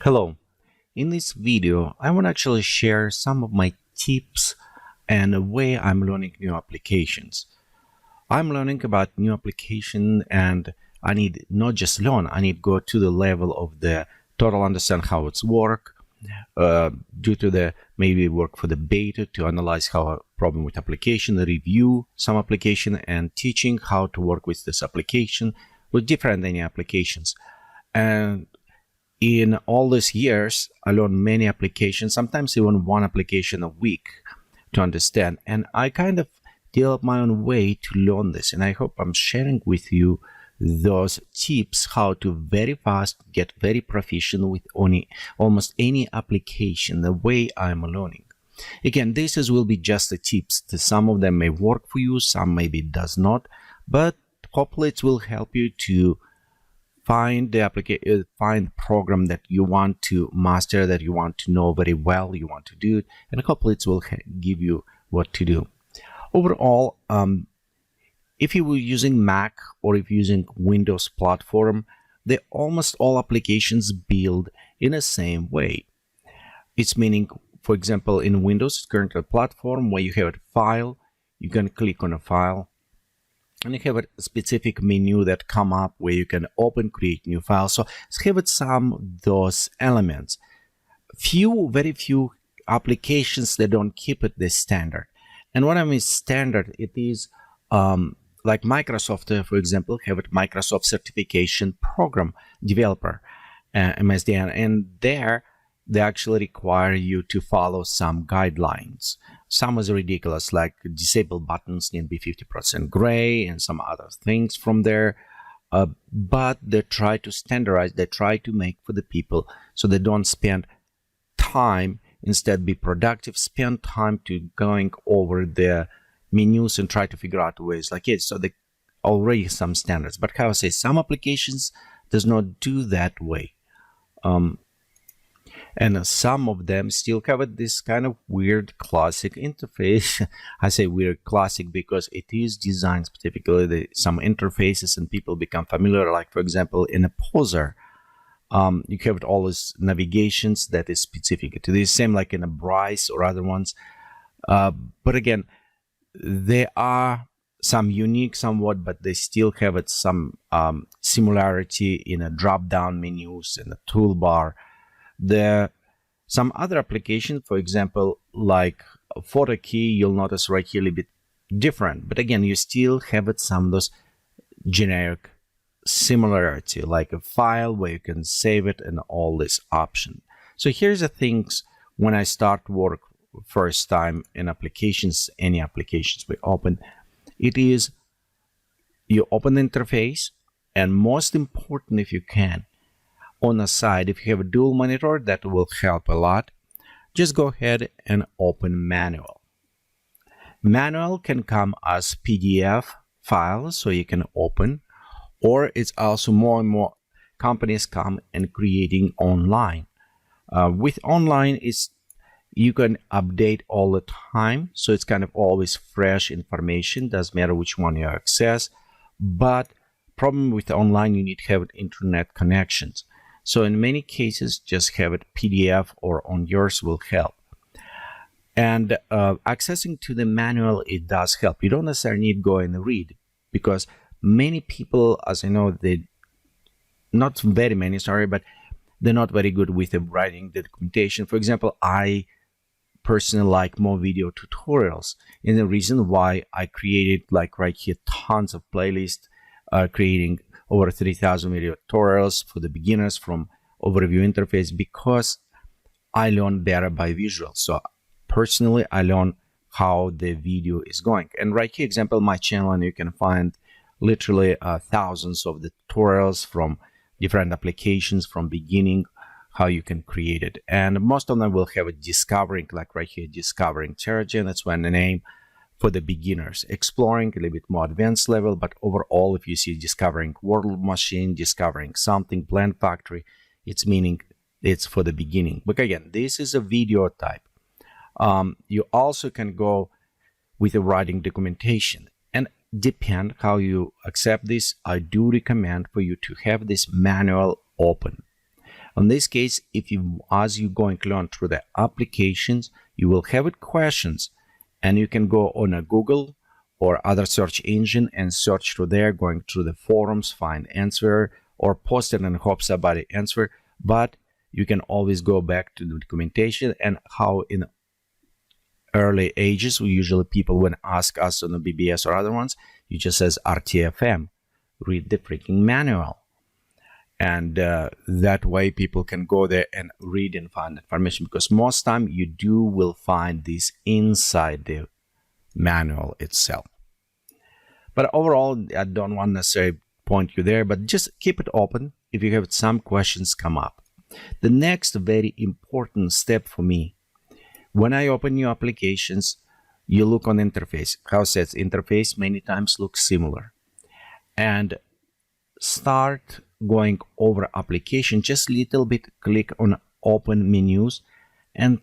Hello. In this video, I want to actually share some of my tips and the way I'm learning new applications. I'm learning about new application and I need not just learn, I need go to the level of the total understand how it's work, due to the maybe work for the beta to analyze how a problem with application, review some application and teaching how to work with this application with different any applications. And in all these years, I learned many applications, sometimes even one application a week to understand. And I kind of developed my own way to learn this. And I hope I'm sharing with you those tips how to very fast get very proficient with almost any application, the way I'm learning. Again, will be just the tips. Some of them may work for you, some maybe does not, but hopefully it will help you to find the program that you want to master, that you want to know very well, you want to do it, and hopefully it will give you what to do. Overall, if you were using Mac or if you're using Windows platform, they almost all applications build in the same way. It's meaning, for example, in Windows, it's currently a platform where you have a file, you can click on a file, and you have a specific menu that come up where you can open, create new files. So let's have some of those elements. Very few applications that don't keep it this standard. And what I mean standard, it is like Microsoft, for example, have a Microsoft Certification Program Developer, MSDN, and there they actually require you to follow some guidelines. Some is ridiculous, like disable buttons need to be 50% gray and some other things from there. But they try to standardize, they try to make for the people so they don't spend time, instead be productive, spend time to going over the menus and try to figure out ways like it. So they already some standards. But how I say, some applications does not do that way. And some of them still have this kind of weird classic interface. I say weird classic because it is designed specifically some interfaces and people become familiar. Like, for example, in a Poser, you have all these navigations that is specific to this, same like in a Bryce or other ones. But again, they are some unique somewhat, but they still have some similarity in a drop-down menus and a toolbar. Some other applications, for example, like a photo key, you'll notice right here a little bit different. But again, you still have some of those generic similarity, like a file where you can save it and all this option. So here's the things when I start work first time in applications, any applications we open, it is you open the interface, and most important, if you can, on the side, if you have a dual monitor, that will help a lot. Just go ahead and open manual. Manual can come as PDF files, so you can open, or it's also more and more companies come and creating online. With online, you can update all the time, so it's kind of always fresh information. Doesn't matter which one you access, but problem with online, you need to have internet connections. So in many cases, just have it PDF or on yours will help. And accessing to the manual, it does help. You don't necessarily need to go and read, because many people, as I know, not very many, sorry, but they're not very good with writing the documentation. For example, I personally like more video tutorials. And the reason why I created, like right here, tons of playlists, creating over 3,000 video tutorials for the beginners from overview interface, because I learn better by visual. So personally, I learn how the video is going. And right here, example, my channel, and you can find literally thousands of the tutorials from different applications from beginning, how you can create it. And most of them will have a discovering, like right here, discovering Terragen. That's when the name for the beginners, exploring a little bit more advanced level. But overall, if you see discovering world machine, discovering something, blend factory, it's meaning it's for the beginning. But again, this is a video type. You also can go with the writing documentation, and depend how you accept this. I do recommend for you to have this manual open. In this case, if you, as you're going on through the applications, you will have it questions, and you can go on a Google or other search engine and search through there, going through the forums, find answer, or post it and hope somebody answer. But you can always go back to the documentation, and how in early ages, we usually people when ask us on the BBS or other ones, you just says RTFM, read the freaking manual. And that way people can go there and read and find information, because most time you will find this inside the manual itself. But overall, I don't want to necessarily point you there, but just keep it open if you have some questions come up. The next very important step for me, when I open new applications, you look on interface. How it says interface many times looks similar. And start going over application, just little bit, click on open menus and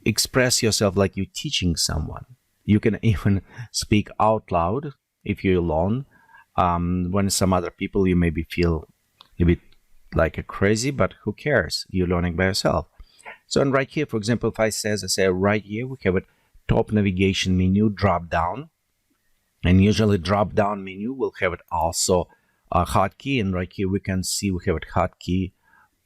express yourself like you're teaching someone. You can even speak out loud if you're alone. When some other people, you maybe feel a bit like a crazy, but who cares? You're learning by yourself. So, and right here, for example, if I say right here, we have a top navigation menu drop down, and usually drop down menu will have it also a hotkey, and right here we can see we have a hotkey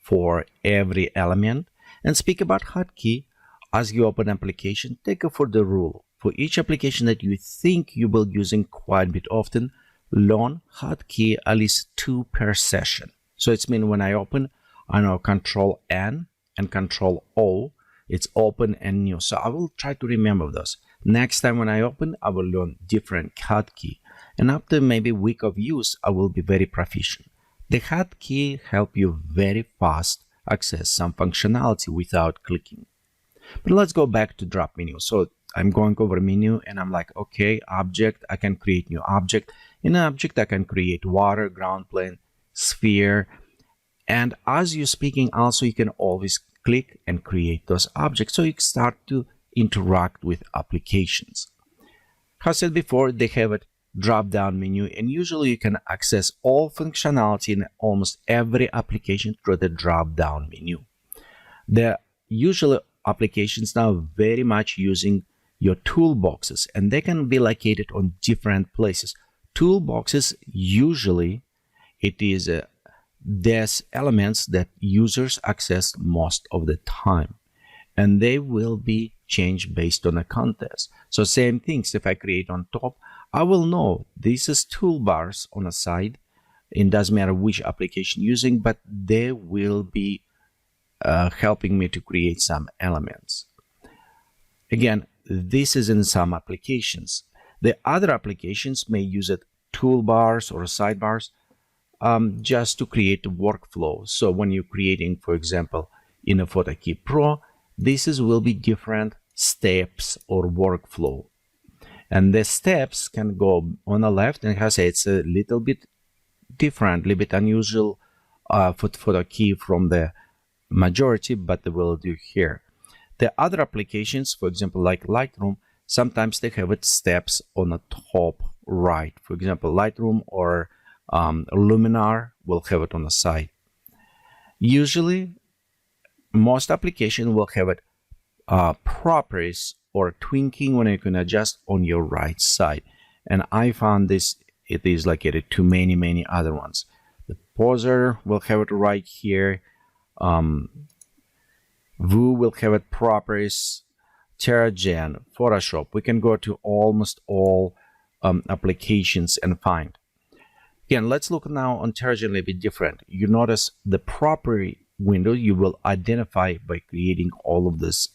for every element. And speak about hotkey, as you open application, take it for the rule. For each application that you think you will using quite a bit often, learn hotkey at least 2 per session. So it's mean when I open, I know Control N and Control O, it's open and new. So I will try to remember those. Next time when I open, I will learn different hotkey. And after maybe a week of use, I will be very proficient. The hotkey help you very fast access some functionality without clicking. But let's go back to drop menu. So I'm going over menu and I'm like, okay, object, I can create new object. In an object, I can create water, ground plane, sphere. And as you're speaking, also, you can always click and create those objects. So you start to interact with applications. As I said before, they have a drop-down menu, and usually you can access all functionality in almost every application through the drop-down menu. The usual applications now very much using your toolboxes, and they can be located on different places. Toolboxes, usually it is these elements that users access most of the time, and they will be changed based on a context. So same things, if I create on top, I will know this is toolbars on a side. It doesn't matter which application using, but they will be helping me to create some elements. Again, this is in some applications. The other applications may use it toolbars or sidebars just to create a workflow. So when you're creating, for example, in a PhotoKey Pro, this will be different steps or workflow. And the steps can go on the left, and I say it's a little bit different, a little bit unusual for PhotoKey from the majority, but they will do here. The other applications, for example, like Lightroom, sometimes they have it steps on the top right. For example, Lightroom or Luminar will have it on the side. Usually, most applications will have it properties or twinking when you can adjust on your right side. And I found this, it is located to many other ones. The poser will have it right here. View will have it properties, TerraGen, Photoshop. We can go to almost all applications and find. Again, let's look now on TerraGen a little bit different. You notice the property window you will identify by creating all of this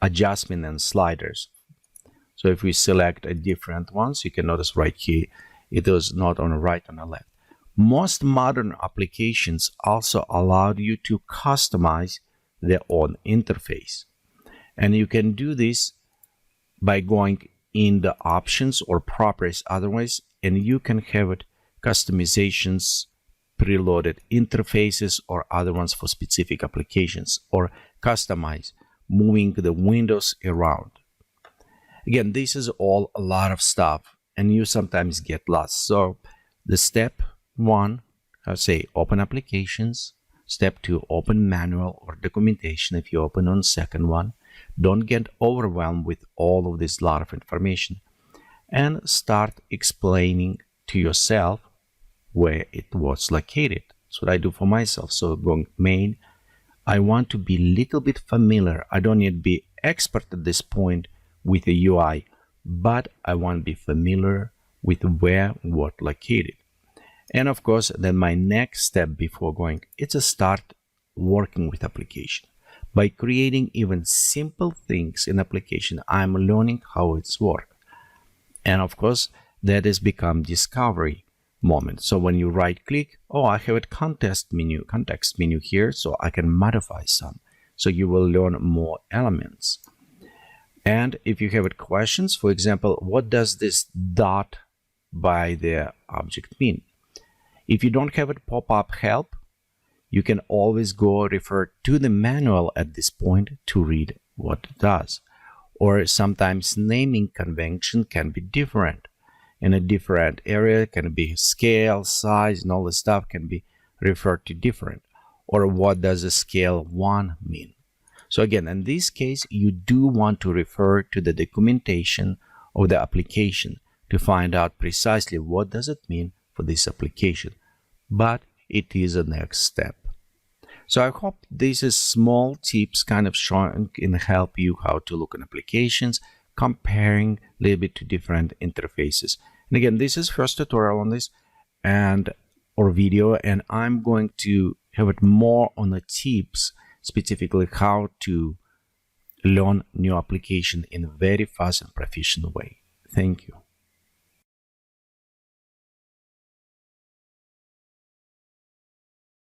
adjustment and sliders. So if we select a different ones, you can notice right here, it is not on the right, on the left. Most modern applications also allow you to customize their own interface. And you can do this by going in the options or properties otherwise, and you can have it customizations, preloaded interfaces or other ones for specific applications, or customize, moving the windows around. Again, this is all a lot of stuff, and you sometimes get lost. So the step one, I say open applications, Step 2, open manual or documentation. If you open on second one, don't get overwhelmed with all of this lot of information, and start explaining to yourself where it was located. That's what I do for myself. So going main, I want to be a little bit familiar. I don't need to be expert at this point with the UI, but I want to be familiar with where what located. And of course, then my next step before going, it's a start working with application. By creating even simple things in application, I'm learning how it's work. And of course, that has become discovery moment. So when you right click, oh, I have a context menu here, so I can modify some. So you will learn more elements. And if you have questions, for example, what does this dot by the object mean? If you don't have it pop up help, you can always go refer to the manual at this point to read what it does. Or sometimes naming convention can be different. In a different area can be scale, size, and all this stuff can be referred to different. Or what does a scale 1 mean? So again, in this case, you do want to refer to the documentation of the application to find out precisely what does it mean for this application. But it is a next step. So I hope this is small tips kind of showing and help you how to look at applications, comparing a little bit to different interfaces. And again, this is first tutorial on this or video, and I'm going to have it more on the tips, specifically how to learn new application in a very fast and proficient way. Thank you.